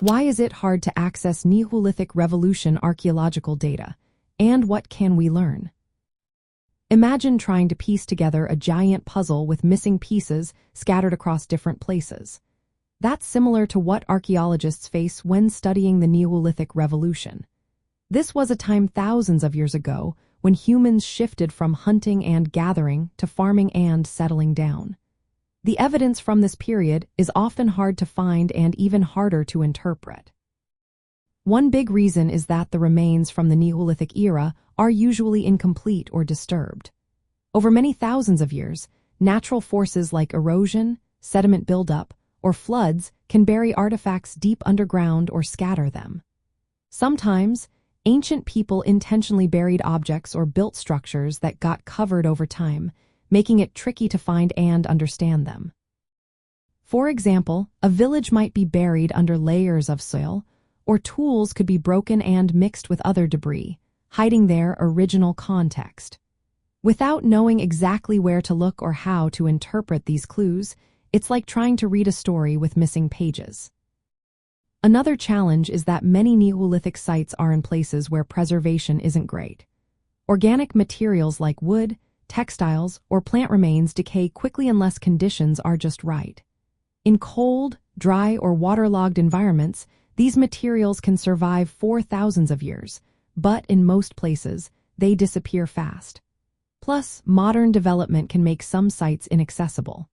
Why is it hard to access Neolithic Revolution archaeological data? And what can we learn? Imagine trying to piece together a giant puzzle with missing pieces scattered across different places. That's similar to what archaeologists face when studying the Neolithic Revolution. This was a time thousands of years ago when humans shifted from hunting and gathering to farming and settling down. The evidence from this period is often hard to find and even harder to interpret. One big reason is that the remains from the Neolithic era are usually incomplete or disturbed. Over many thousands of years, natural forces like erosion, sediment buildup, or floods can bury artifacts deep underground or scatter them. Sometimes, ancient people intentionally buried objects or built structures that got covered over time, making it tricky to find and understand them. For example, a village might be buried under layers of soil, or tools could be broken and mixed with other debris, hiding their original context. Without knowing exactly where to look or how to interpret these clues, it's like trying to read a story with missing pages. Another challenge is that many Neolithic sites are in places where preservation isn't great. Organic materials like wood, textiles, or plant remains decay quickly unless conditions are just right. In cold, dry, or waterlogged environments, these materials can survive for thousands of years, but in most places, they disappear fast. Plus, modern development can make some sites inaccessible.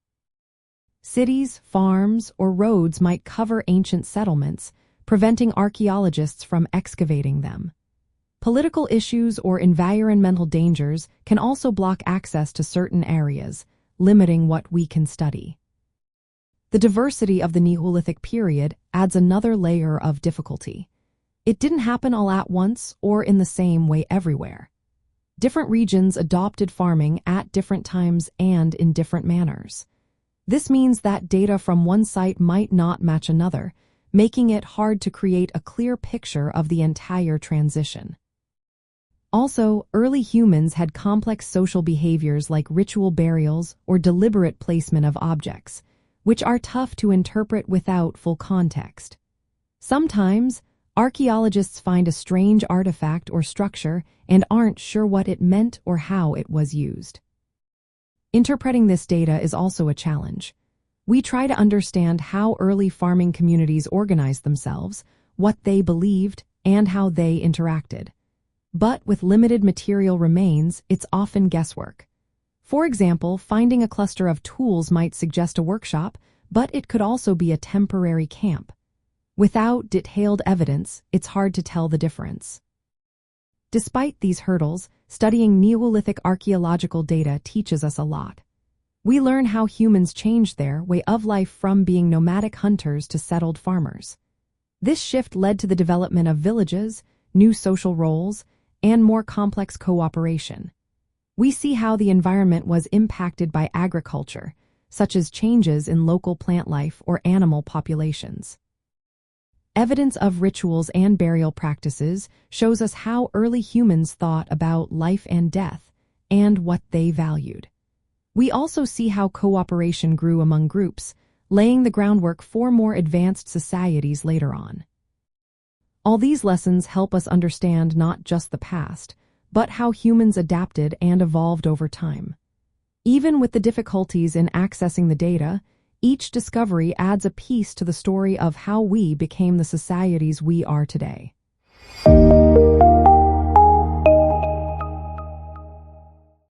Cities, farms, or roads might cover ancient settlements, preventing archaeologists from excavating them. Political issues or environmental dangers can also block access to certain areas, limiting what we can study. The diversity of the Neolithic period adds another layer of difficulty. It didn't happen all at once or in the same way everywhere. Different regions adopted farming at different times and in different manners. This means that data from one site might not match another, making it hard to create a clear picture of the entire transition. Also, early humans had complex social behaviors like ritual burials or deliberate placement of objects, which are tough to interpret without full context. Sometimes, archaeologists find a strange artifact or structure and aren't sure what it meant or how it was used. Interpreting this data is also a challenge. We try to understand how early farming communities organized themselves, what they believed, and how they interacted. But with limited material remains, it's often guesswork. For example, finding a cluster of tools might suggest a workshop, but it could also be a temporary camp. Without detailed evidence, it's hard to tell the difference. Despite these hurdles, studying Neolithic archaeological data teaches us a lot. We learn how humans changed their way of life from being nomadic hunters to settled farmers. This shift led to the development of villages, new social roles, and more complex cooperation. We see how the environment was impacted by agriculture, such as changes in local plant life or animal populations. Evidence of rituals and burial practices shows us how early humans thought about life and death and what they valued. We also see how cooperation grew among groups, laying the groundwork for more advanced societies later on. All these lessons help us understand not just the past, but how humans adapted and evolved over time. Even with the difficulties in accessing the data, each discovery adds a piece to the story of how we became the societies we are today.